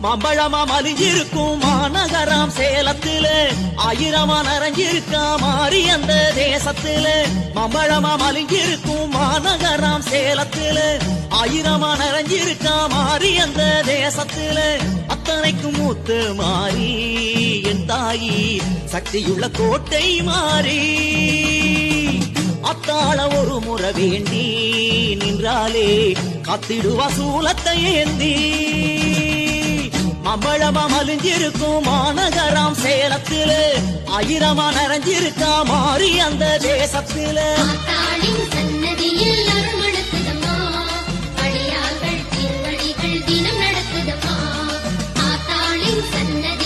மாம்பழமா மலிஞ்சிருக்கும் மாநகராம் சேலத்துல ஆயிரமா நிறைஞ்சிருக்கா மாறி அந்த தேசத்துல மாம்பழமா மலிஞ்சிருக்கும் மாநகராம் சேலத்துல ஆயிரமா நிறைஞ்சிருக்கா மாறி அந்த தேசத்துல அத்தனைக்கும் மூத்து மாறி என் தாயி சக்தியுள்ள கோட்டை மாறி அத்தாள ஒரு முறை வேண்டி நின்றாலே காத்திடுவா சூலத்தை ஏந்தி மாம்பழமா மலிஞ்சிருக்கும் மாநகராம் சேலத்துல ஆயிரமா நிறைஞ்சிருக்கா மாறி அந்த தேசத்துல சன்னதியில் அருமணக்குதம்மா அடியார்கள் திருவடிகள் தினம் நடக்குதம்மா ஆத்தாளின் சன்னதி